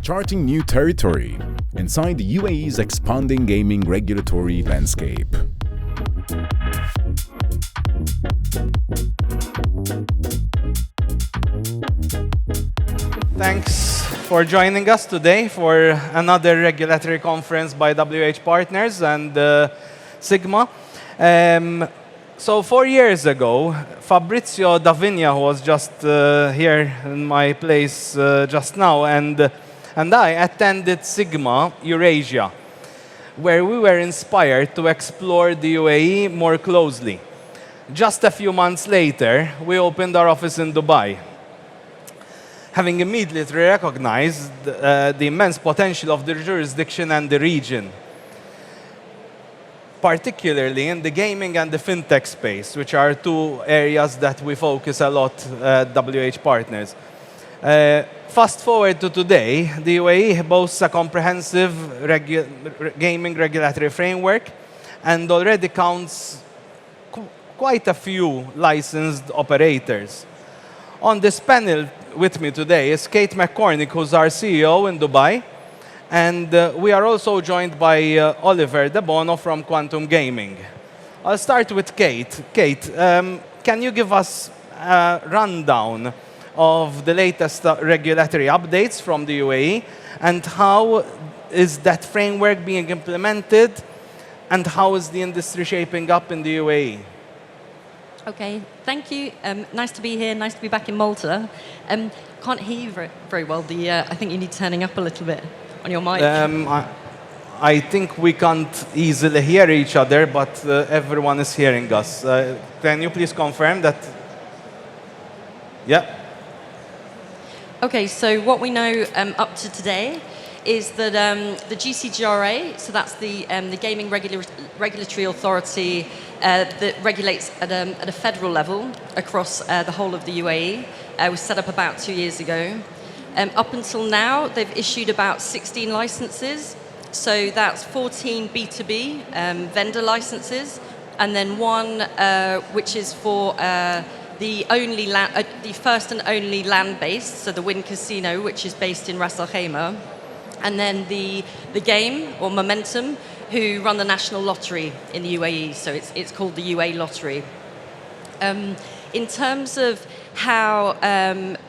charting new territory inside the UAE's expanding gaming regulatory landscape. Thanks for joining us today for another regulatory conference by WH Partners and Sigma. So 4 years ago, Fabrizio Davigna, who was just here in my place just now, and I attended Sigma Eurasia, where we were inspired to explore the UAE more closely. Just a few months later, we opened our office in Dubai, having immediately recognized the immense potential of the jurisdiction and the region, particularly in the gaming and the fintech space, which are two areas that we focus a lot at WH Partners. Fast forward to today, the UAE boasts a comprehensive gaming regulatory framework and already counts quite a few licensed operators. On this panel with me today is Kate McCormick, who's our CEO in Dubai, and we are also joined by Oliver De Bono from Quantum Gaming. I'll start with Kate. Kate, can you give us a rundown of the latest regulatory updates from the UAE, and how is that framework being implemented, and how is the industry shaping up in the UAE? Okay, thank you. Nice to be here. Nice to be back in Malta. Can't hear you very well. I think you need turning up a little bit on your mic. I think we can't easily hear each other, but everyone is hearing us. Can you please confirm that? Yeah. Okay, so what we know up to today is that the GCGRA, so that's the Gaming Regulatory Authority that regulates at a federal level across the whole of the UAE, was set up about 2 years ago. Up until now, they've issued about 16 licenses. So that's 14 B2B vendor licenses, and then one which is for the first and only land-based, so the Wynn Casino, which is based in Ras Al Khaimah, and then the game, or Momentum, who run the national lottery in the UAE, so it's called the UA Lottery. In terms of how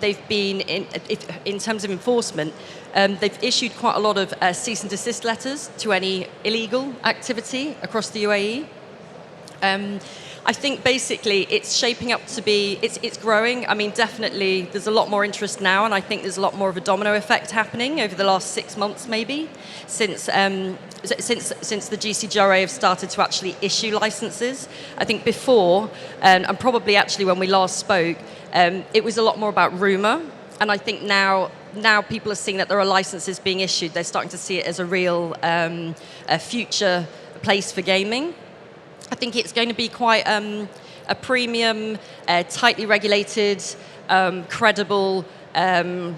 they've been, in terms of enforcement, they've issued quite a lot of cease and desist letters to any illegal activity across the UAE. I think basically it's shaping up to be, it's growing. I mean, definitely there's a lot more interest now, and I think there's a lot more of a domino effect happening over the last 6 months maybe, since the GCGRA have started to actually issue licenses. I think before, and probably actually when we last spoke, it was a lot more about rumour, and I think now people are seeing that there are licenses being issued. They're starting to see it as a real future place for gaming. I think it's going to be quite a premium, tightly regulated, credible. I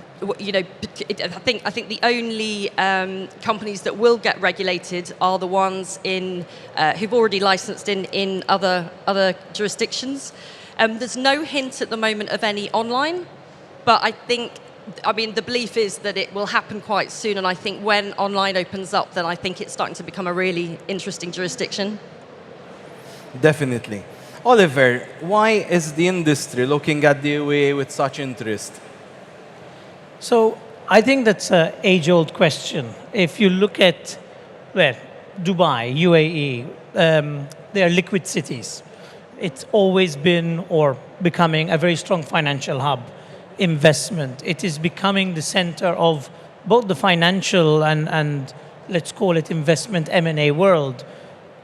think the only companies that will get regulated are the ones who've already licensed in other jurisdictions. There's no hint at the moment of any online, but I mean, the belief is that it will happen quite soon, and I think when online opens up, then I think it's starting to become a really interesting jurisdiction. Definitely. Oliver, why is the industry looking at the UAE with such interest? So I think that's an age-old question. If you look at Dubai, UAE, they are liquid cities. It's always been or becoming a very strong financial hub, investment. It is becoming the center of both the financial and let's call it investment M&A world.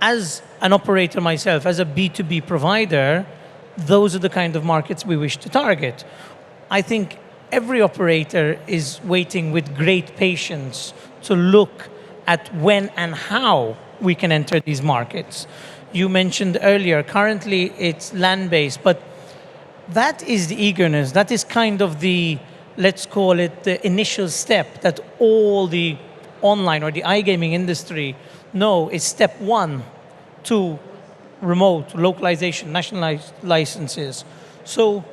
As an operator myself, as a B2B provider, those are the kind of markets we wish to target. I think every operator is waiting with great patience to look at when and how we can enter these markets. You mentioned earlier, currently it's land-based, but that is the eagerness, that is kind of the, let's call it the initial step that all the online or the iGaming industry know is step one to remote localization, nationalized licenses. So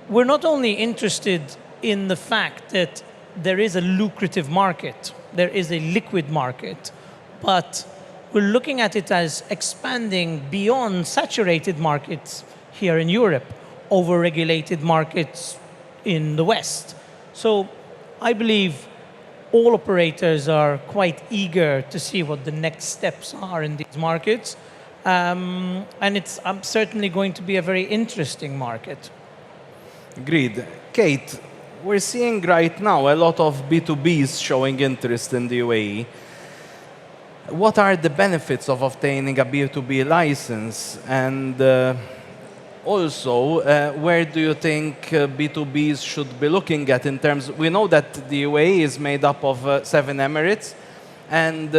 we're not only interested in the fact that there is a lucrative market. There is a liquid market. But we're looking at it as expanding beyond saturated markets here in Europe, over-regulated markets in the West. So I believe all operators are quite eager to see what the next steps are in these markets. And it's certainly going to be a very interesting market. Agreed. Kate, we're seeing right now a lot of B2Bs showing interest in the UAE. What are the benefits of obtaining a B2B license? And also, where do you think B2Bs should be looking at in terms? We know that the UAE is made up of 7 emirates, and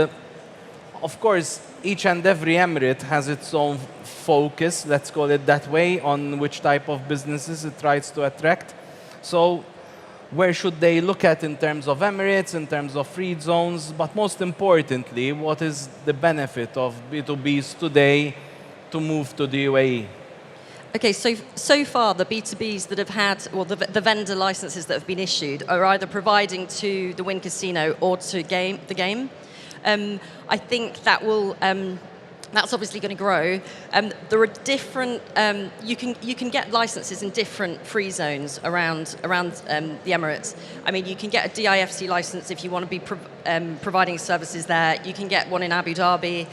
of course, each and every emirate has its own focus, let's call it that way, on which type of businesses it tries to attract. So, where should they look at in terms of emirates, in terms of free zones, but most importantly, what is the benefit of B2Bs today to move to the UAE? Okay, so far the B2Bs that have had, or the vendor licenses that have been issued, are either providing to the Wynn Casino or to the game. I think that will. That's obviously going to grow. There are different. You can get licenses in different free zones around the Emirates. I mean, you can get a DIFC license if you want to be providing services there. You can get one in Abu Dhabi.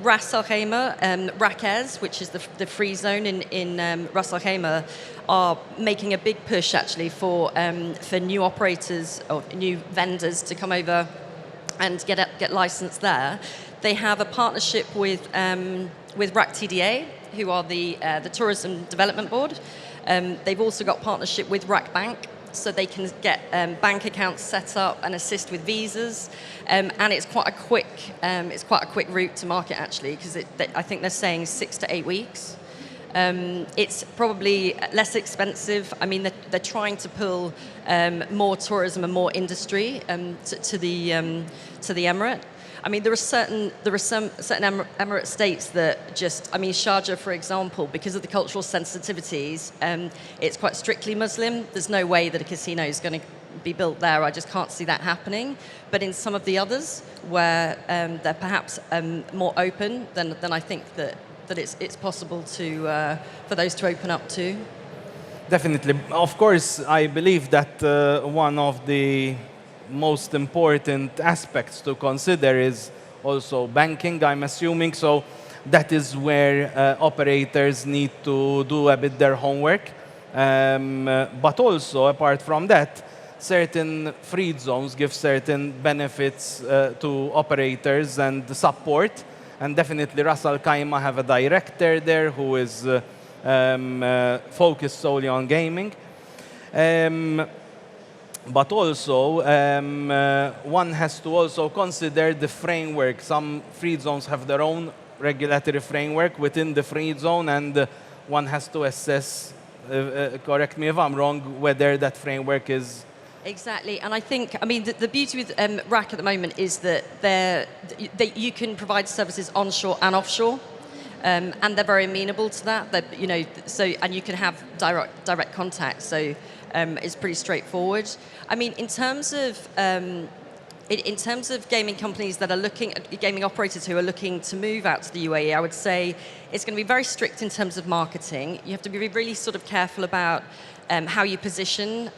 Ras Al Khaimah, Raquez, which is the free zone in Ras Al Khaimah, are making a big push actually for new operators or new vendors to come over and get licensed there. They have a partnership with RAC TDA, who are the Tourism Development Board. They've also got partnership with RAC Bank, so they can get bank accounts set up and assist with visas. And it's quite a quick route to market actually, because I think they're saying 6 to 8 weeks. It's probably less expensive. I mean, they're trying to pull more tourism and more industry to the emirate. I mean, there are certain emirate states that just, I mean, Sharjah, for example, because of the cultural sensitivities, it's quite strictly Muslim. There's no way that a casino is going to be built there. I just can't see that happening. But in some of the others, where they're perhaps more open, then I think that it's possible for those to open up too. Definitely. Of course, I believe that one of the most important aspects to consider is also banking, I'm assuming. So that is where operators need to do a bit their homework. But also, apart from that, certain free zones give certain benefits to operators and support. And definitely Ras Al Khaimah have a director there who is focused solely on gaming. But also, one has to also consider the framework. Some free zones have their own regulatory framework within the free zone, and one has to assess, correct me if I'm wrong, whether that framework is... Exactly, and I think, I mean, the beauty with RAC at the moment is that you can provide services onshore and offshore, and they're very amenable to that. You know, so and you can have direct contact. So it's pretty straightforward. I mean, in terms of gaming companies that are looking at gaming operators who are looking to move out to the UAE, I would say it's going to be very strict in terms of marketing. You have to be really sort of careful about how you position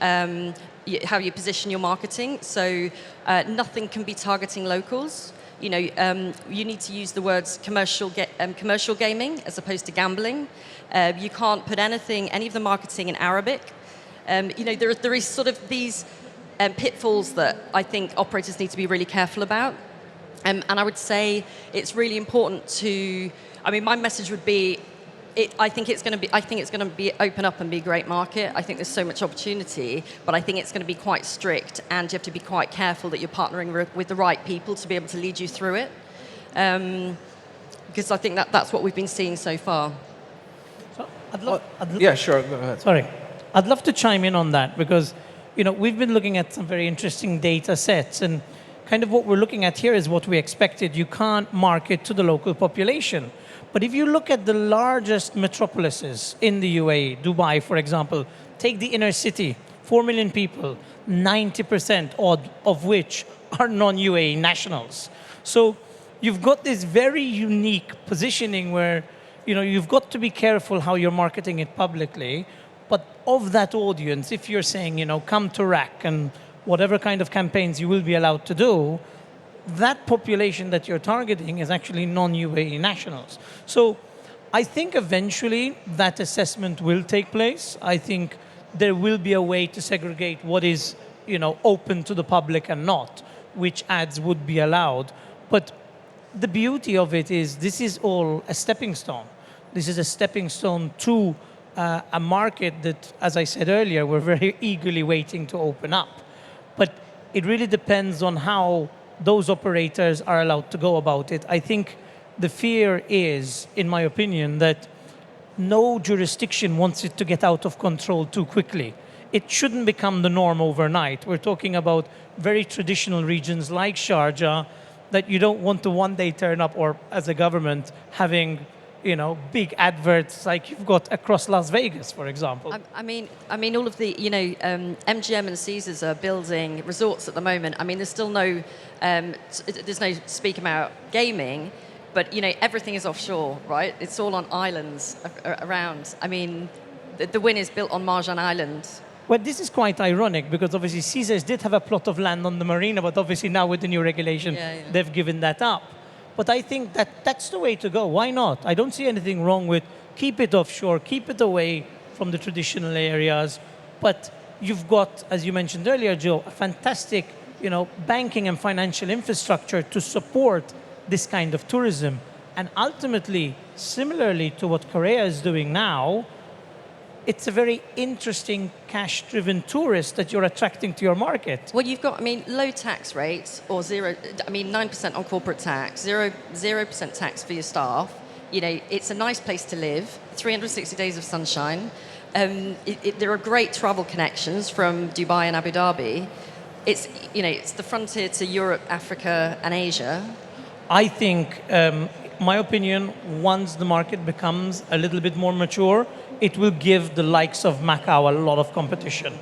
your marketing. So nothing can be targeting locals. You know, you need to use the words commercial gaming as opposed to gambling. You can't put any of the marketing in Arabic. You know, there is sort of these pitfalls that I think operators need to be really careful about. And I would say it's really important to. I mean, my message would be. I think it's going to be open up and be a great market. I think there's so much opportunity, but I think it's going to be quite strict, and you have to be quite careful that you're partnering with the right people to be able to lead you through it. Because I think that's what we've been seeing so far. So yeah, sure. Go ahead. Sorry, I'd love to chime in on that because, you know, we've been looking at some very interesting data sets, and kind of what we're looking at here is what we expected. You can't market to the local population. But if you look at the largest metropolises in the UAE, Dubai, for example, take the inner city, 4 million people, 90% odd of which are non-UAE nationals. So you've got this very unique positioning where you've got to be careful how you're marketing it publicly. But of that audience, if you're saying, come to RAC and whatever kind of campaigns you will be allowed to do, that population that you're targeting is actually non-UAE nationals. So I think eventually that assessment will take place. I think there will be a way to segregate what is, open to the public and not, which ads would be allowed. But the beauty of it is this is all a stepping stone. This is a stepping stone to a market that, as I said earlier, we're very eagerly waiting to open up. But it really depends on how those operators are allowed to go about it. I think the fear is, in my opinion, that no jurisdiction wants it to get out of control too quickly. It shouldn't become the norm overnight. We're talking about very traditional regions like Sharjah that you don't want to one day turn up, or as a government, having big adverts like you've got across Las Vegas, for example. I mean, all of the, MGM and Caesars are building resorts at the moment. I mean, there's still there's no speak about gaming, but everything is offshore, right? It's all on islands around. I mean, the Wynn is built on Marjan Island. Well, this is quite ironic because obviously Caesars did have a plot of land on the marina, but obviously now with the new regulation, they've given that up. But I think that's the way to go. Why not? I don't see anything wrong with keep it offshore, keep it away from the traditional areas. But you've got, as you mentioned earlier, Joe, a fantastic, banking and financial infrastructure to support this kind of tourism. And ultimately, similarly to what Korea is doing now, it's a very interesting cash-driven tourist that you're attracting to your market. Well, you've got, low tax rates or 9% on corporate tax, 0% tax for your staff. It's a nice place to live, 360 days of sunshine. There are great travel connections from Dubai and Abu Dhabi. It's the frontier to Europe, Africa, and Asia. I think, my opinion, once the market becomes a little bit more mature, it will give the likes of Macau a lot of competition.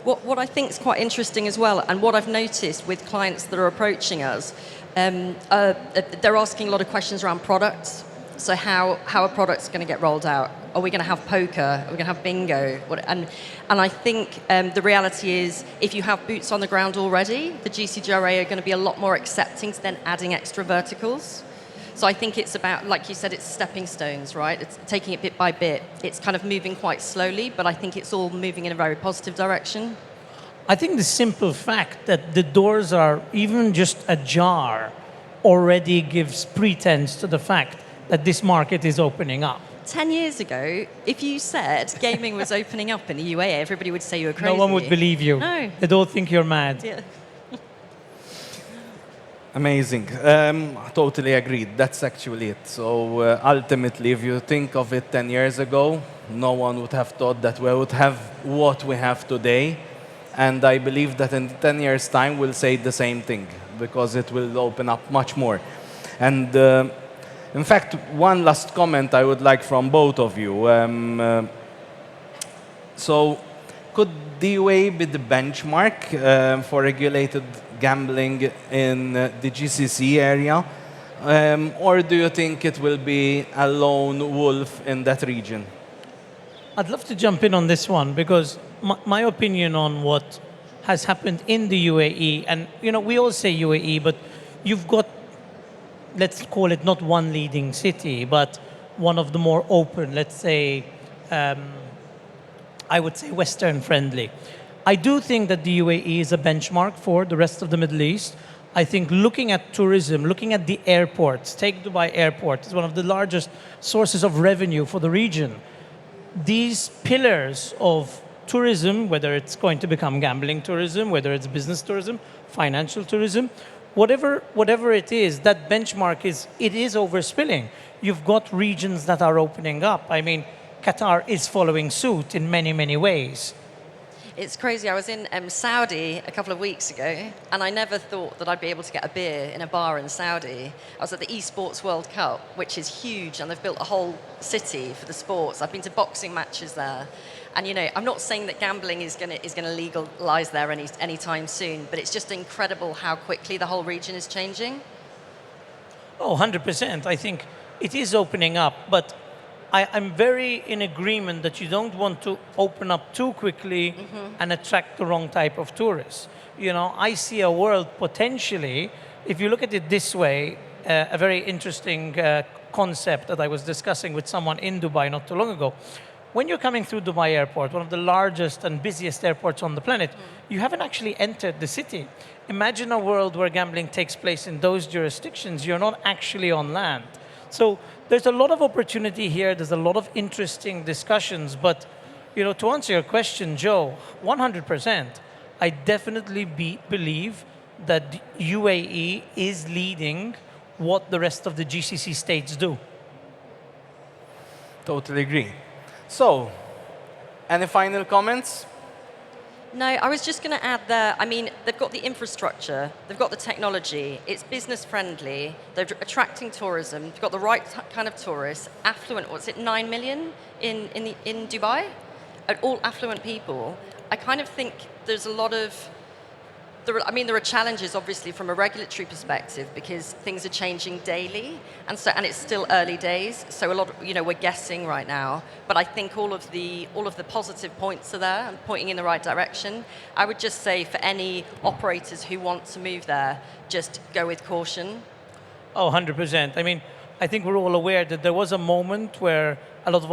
What I think is quite interesting as well, and what I've noticed with clients that are approaching us, they're asking a lot of questions around products. So how are products going to get rolled out? Are we going to have poker? Are we going to have bingo? And I think the reality is, if you have boots on the ground already, the GCGRA are going to be a lot more accepting to then adding extra verticals. So I think it's about, like you said, it's stepping stones, right? It's taking it bit by bit. It's kind of moving quite slowly, but I think it's all moving in a very positive direction. I think the simple fact that the doors are even just ajar already gives pretense to the fact that this market is opening up. 10 years ago, if you said gaming was opening up in the UAE, everybody would say you were crazy. No one would believe you. No. They'd all think you're mad. Yeah. Amazing. Totally agreed. That's actually it. So ultimately, if you think of it 10 years ago, no one would have thought that we would have what we have today. And I believe that in 10 years' time, we'll say the same thing, because it will open up much more. And in fact, one last comment I would like from both of you. So could the UAE be the benchmark for regulated gambling in the GCC area? Or do you think it will be a lone wolf in that region? I'd love to jump in on this one because my opinion on what has happened in the UAE, and we all say UAE, but you've got, let's call it not one leading city, but one of the more open, let's say, I would say Western friendly. I do think that the UAE is a benchmark for the rest of the Middle East. I think looking at tourism, looking at the airports, take Dubai Airport, it's one of the largest sources of revenue for the region. These pillars of tourism, whether it's going to become gambling tourism, whether it's business tourism, financial tourism, whatever it is, that benchmark is overspilling. You've got regions that are opening up. I mean, Qatar is following suit in many, many ways. It's crazy. I was in Saudi a couple of weeks ago, and I never thought that I'd be able to get a beer in a bar in Saudi. I was at the Esports World Cup, which is huge, and they've built a whole city for the sports. I've been to boxing matches there. And, you know, I'm not saying that gambling is going to legalize there anytime soon, but it's just incredible how quickly the whole region is changing. Oh, 100%. I think it is opening up, but I'm very in agreement that you don't want to open up too quickly and attract the wrong type of tourists. You know, I see a world potentially, if you look at it this way, a very interesting concept that I was discussing with someone in Dubai not too long ago. When you're coming through Dubai airport, one of the largest and busiest airports on the planet, you haven't actually entered the city. Imagine a world where gambling takes place in those jurisdictions. You're not actually on land. So there's a lot of opportunity here. There's a lot of interesting discussions. But, you know, to answer your question, Joe, 100%, I definitely believe that UAE is leading what the rest of the GCC states do. Totally agree. So, any final comments? No, I was just going to add there, I mean, they've got the infrastructure, they've got the technology, it's business friendly, they're attracting tourism, they've got the right kind of tourists, affluent, what's it, 9 million in Dubai? All affluent people. I kind of think there's a lot of, there are challenges obviously from a regulatory perspective because things are changing daily, and it's still early days. So a lot, we're guessing right now. But I think all of the positive points are there and pointing in the right direction. I would just say for any operators who want to move there, just go with caution. Oh, 100%. I mean, I think we're all aware that there was a moment where a lot of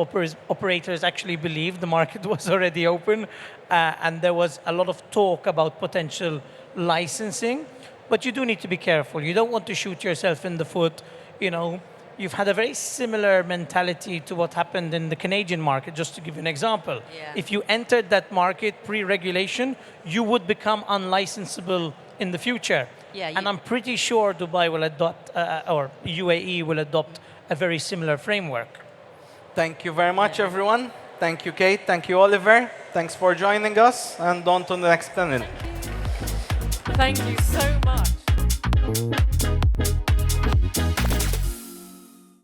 operators actually believed the market was already open, and there was a lot of talk about potential licensing, but you do need to be careful. You don't want to shoot yourself in the foot. You know, you've had a very similar mentality to what happened in the Canadian market, just to give you an example. Yeah. If you entered that market pre-regulation, you would become unlicensable in the future. Yeah, and I'm pretty sure Dubai will adopt, or UAE will adopt a very similar framework. Thank you very much, everyone. Thank you, Kate. Thank you, Oliver. Thanks for joining us, and on to the next panel. Thank you so much.